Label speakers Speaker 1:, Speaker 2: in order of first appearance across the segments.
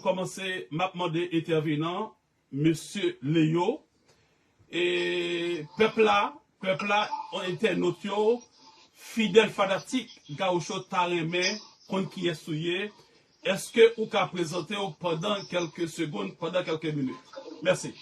Speaker 1: commencer, m'a demandé intervenant, monsieur Léo, et peuple là, internaute, fidèle fanatique, gaucho tarémé, contre qui est souillé, est-ce que vous pouvez présenter pendant quelques secondes, pendant quelques minutes? Merci.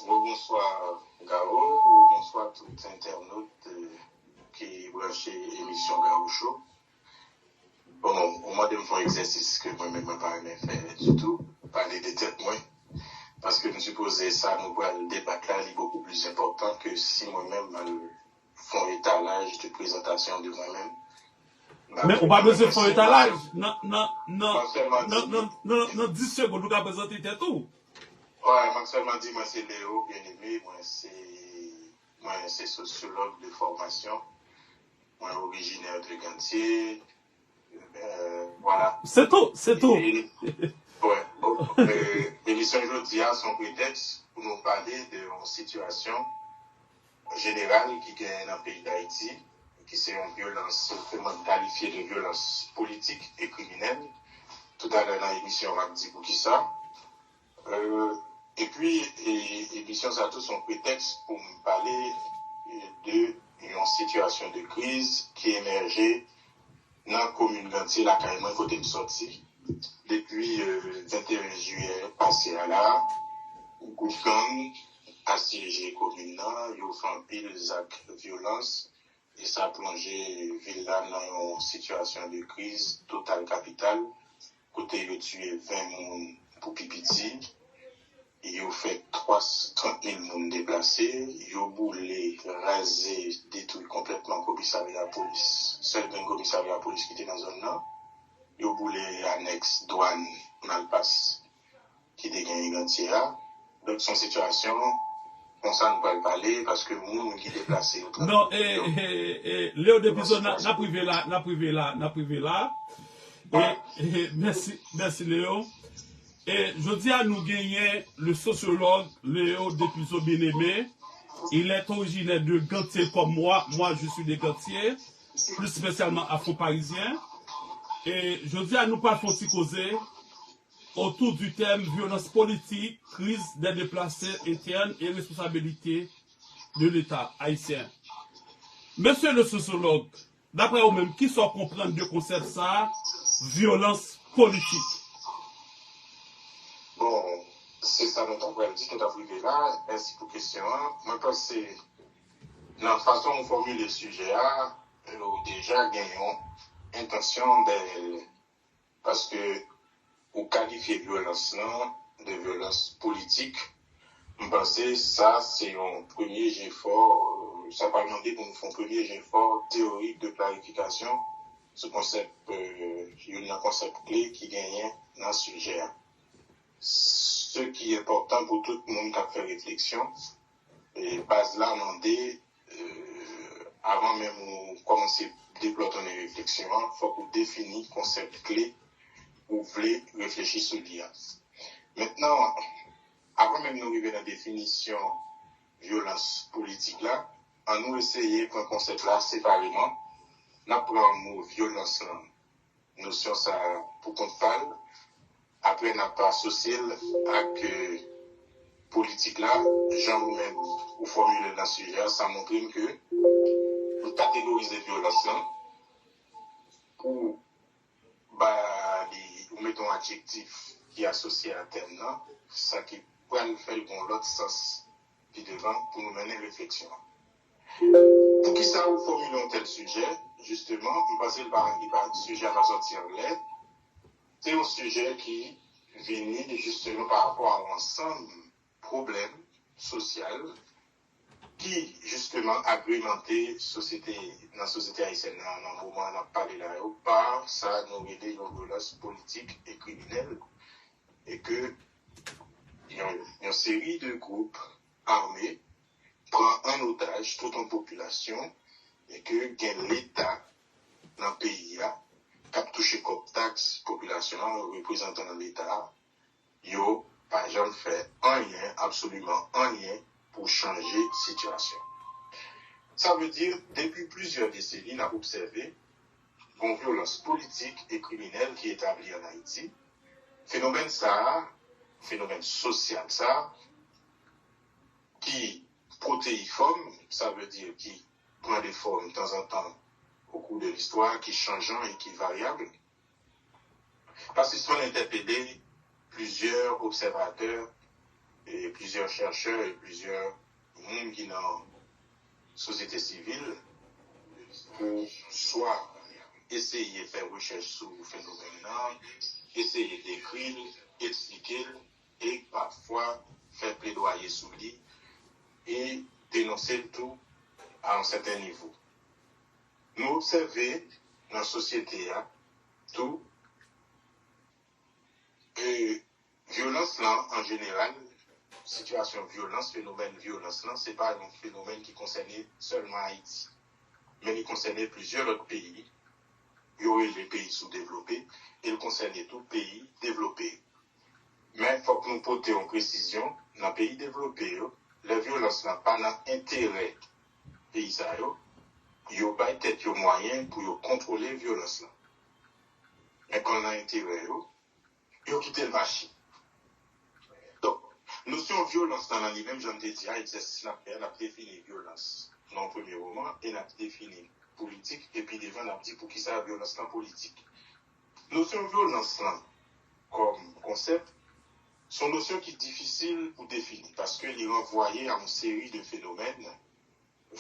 Speaker 2: Bonsoir Garo, bonsoir tout internaute qui branche l'émission Garo Show. Bon, au moins de me faire exercice que moi-même je n'ai pas fait du tout, parler de tête moi. Parce que nous supposons ça, nous pourrons le débattre là, il est beaucoup plus important que si moi-même je fais un étalage de présentation de moi-même.
Speaker 1: Mais on va besoin de faire un étalage. Non, 10 secondes, nous allons présenter tout.
Speaker 2: Ouais, moi seulement dit, moi c'est Léo, bien aimé, moi c'est sociologue de formation, moi originaire de Gantier, voilà.
Speaker 1: C'est tout.
Speaker 2: Ouais, l'émission aujourd'hui a son prétexte pour nous parler d'une situation générale qui gagne dans le pays d'Haïti, qui c'est une violence, qualifiée de violence politique et criminelle. Tout à l'heure dans l'émission, on m'a dit pour qui ça. Et puis, l'émission, ça a tout son prétexte pour me parler d'une situation de crise qui émergeait dans la commune Gantier, la carrément côté de sortie. Depuis 21 juillet passé à là, le gouvernement a assiégé la commune, il a fait un pile d'actes de violence et ça a plongé la ville dans une situation de crise totale capitale. Côté, il a tué 20 personnes pour Pipiti. Il a fait 30 000 personnes déplacées. Il a boulé, rasé, détruit complètement le commissariat de police. Seul un commissariat de police qui était dans la zone là. Il a boulé annexe douane Malpass qui était gagné Gantier. Donc, son situation, on ça ne peut pas parler parce que nous qui déplacés.
Speaker 1: Non, Léo d'épisode, n'a privé là. Merci Léo. Et je dis à nous gagner le sociologue Léo d'épisode bien-aimé. Il est originaire de Gantier comme moi. Moi, je suis de Gantier, plus spécialement afro-parisien. Et je dis à nous pas faut causer autour du thème violence politique, crise des déplacés internes et responsabilité de l'État haïtien. Monsieur le sociologue, d'après vous-même, qui sont comprendre de concept ça, violence politique?
Speaker 2: Bon, c'est ça dont on va dire tout à fait là. Merci pour la question. Moi, je pense que dans la façon dont on formule le sujet, nous déjà gagnons intention de. Parce que, vous qualifiez violence de violence politique, je pense que ça, c'est un premier jet fort. Ça va demander pour nous faire un premier jet fort théorique de clarification. Ce concept, il y a un concept clé qui gagne dans ce sujet. Ce qui est important pour tout le monde qui a fait réflexion, et base là, demander, avant même de commencer à développer une réflexion, il faut qu'on définisse le concept clé pour vous voulez réfléchir sur l'IA. Maintenant, avant même de nous arriver à la définition violence politique là, on nous essayer pour un concept là séparément. Nous prenons le mot violence, notion ça pour qu'on parle. Après, on n'a pas associé avec politique là, genre même, ou formuler dans le sujet, ça montre que pour catégoriser violence là, pour ou mettons un adjectif qui est associé à un terme là, ça qui peut nous faire dans l'autre sens puis devant pour nous mener réflexion. Pour qui ça vous formule un tel sujet, justement, on passe par un sujet à la sortie anglaise. C'est un sujet qui vient justement par rapport à l'ensemble problème social qui justement agrémenté dans la société haïtienne dans le moment où on a parlé là, par ça nous aider une violence politique et criminelle et que il y a une série de groupes armés prend en otage toute une population et que l'État dans le pays qui a touché comme taxe population représentant dans l'État, yo par exemple fait rien, absolument rien pour changer la situation. Ça veut dire, depuis plusieurs décennies, on a observé une violence politique et criminelle qui est établie en Haïti. Phénomène ça, phénomène social ça, qui protéiforme, ça veut dire qui prend des formes de temps en temps au cours de l'histoire, qui changeant et qui variable. Parce qu'ils sont interpellés plusieurs observateurs et plusieurs chercheurs et plusieurs monde qui dans société civile pour soit essayer de faire recherche sur le phénomène, essayer d'écrire, expliquer et parfois faire plaidoyer sur lui et dénoncer le tout à un certain niveau. Nous observons dans la société tout et violence là en général, situation violence, phénomène violence là, c'est pas un phénomène qui concernait seulement Haïti, mais il concernait plusieurs autres pays. Il y aurait les pays sous-développés et il concernait tout pays développé. Mais il faut que nous portions en précision, dans les pays développés, la violence n'a pas d'intérêt pays. Il n'y a pas peut-être moyen pour contrôler la violence. Mais quand on a intérêt, il faut quitter le marché. Donc, notion de violence dans lui-même, j'en ai dit, exercice la paix, a défini violence dans le premier roman et a défini politique, et puis devant a dit pour qui ça la violence dans politique. Notion de violence comme concept, sont notions qui sont difficiles pour définir parce qu'il renvoie à une série de phénomènes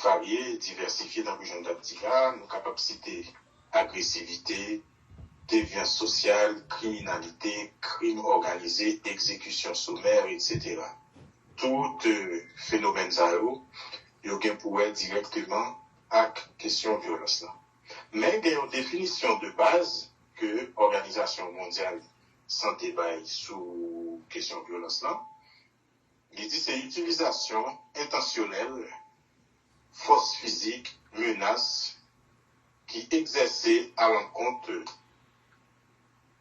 Speaker 2: variés, diversifiés dans le région d'Abdila, nos capacités agressivité, déviance sociale, criminalité, crime organisé, exécution sommaire, etc. Tout phénomène zéro, il y a pour être directement à question de violence. Mais il y a une définition de base que l'Organisation mondiale santé bail sous question de violence là. Il dit c'est utilisation intentionnelle, force physique, menace qui exercée à l'encontre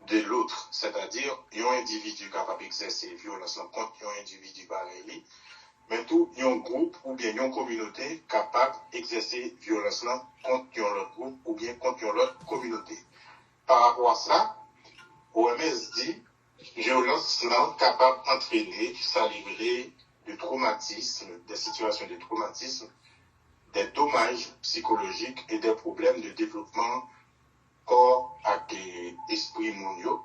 Speaker 2: de l'autre, c'est-à-dire un individu capable d'exercer violence contre un individu pareil, mais tout un groupe ou bien une communauté capable d'exercer violence contre un autre groupe ou bien contre une autre communauté. Par rapport à ça, OMS dit violence capable d'entraîner, ça livrer de traumatisme, des situations de traumatisme, des dommages psychologiques et des problèmes de développement corps et esprit mondiaux,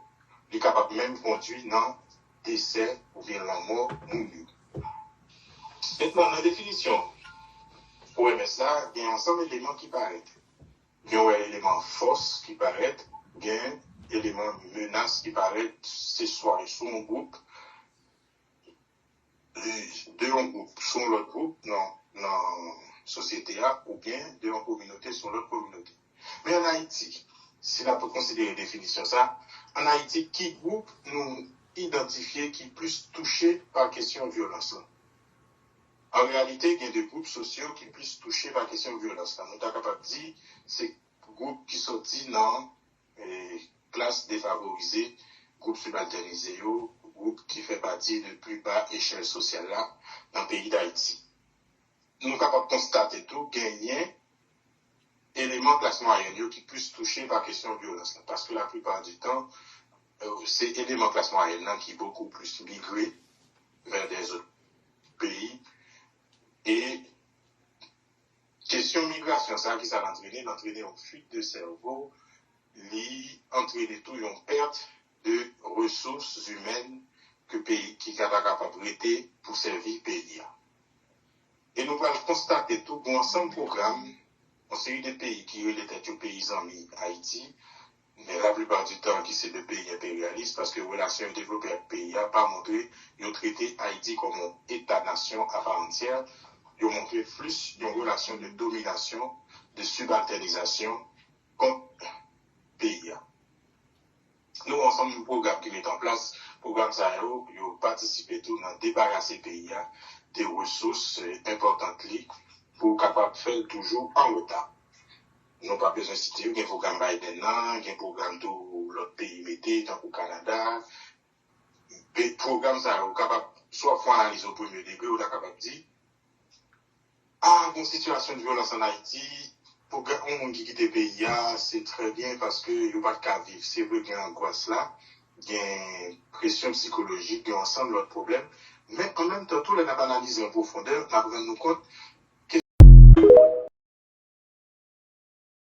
Speaker 2: il est capable même conduire dans décès ou bien la mort mondiaux. Maintenant, dans la définition, OMS là, il y a un ensemble d'éléments qui paraissent. Il y a un élément force qui paraît, il y a un élément menace qui paraît, c'est soit sur un groupe, de un groupe sur l'autre groupe, dans la société A, ou bien de une communauté sur l'autre communauté. Mais en Haïti, si on peut considérer définition ça, en Haïti, qui groupe nous identifier qui plus touché par question de violence là? En réalité, il y a des groupes sociaux qui plus touchés par question de violence là. Nous sommes capables de dire c'est groupes qui sont dans classes défavorisées, groupes subalternisés, groupes qui fait partie de plus bas échelle sociale là dans le pays d'Haïti. Nous sommes capables de constater tout, gagner éléments classe moyenne qui plus touchés par question de violence là. Parce que la plupart du temps, c'est éléments classe moyenne là qui beaucoup plus migré vers des autres pays. Et question migration, ça qui ça d'entraîner une fuite de cerveau, entraîner tout une perte de ressources humaines que pays qui est capable de pour servir le pays. Et nous allons constater tout un ensemble de programmes, en série de pays qui étaient aux pays amis Haïti, mais la plupart du temps qui c'est des pays impérialistes parce que les relations développées avec le pays n'a pas montré, ils ont traité Haïti comme un État-nation à part entière. Ils ont montré plus une relation de domination, de subalternisation contre le pays. Nous, ensemble, un programme qui met en place, programme ça, ils ont participé tout dans débarrasser le pays des ressources importantes pour capable de faire toujours en retard. Nous n'avons pas besoin de citer, il y a un programme Biden, il y a un programme de l'autre pays metté, tant qu'au Canada. Les programmes ça, ils capable soit faire analyse au premier degré, ou capable de dire, une situation de violence en Haïti, pour un monde qui quitte le pays, c'est très bien parce que il n'y a pas de cas vivre. C'est vrai qu'il y a une angoisse là, il y a une pression psychologique, il y a ensemble d'autres problèmes. Mais en même temps, tout le monde analyse en profondeur, on nous compte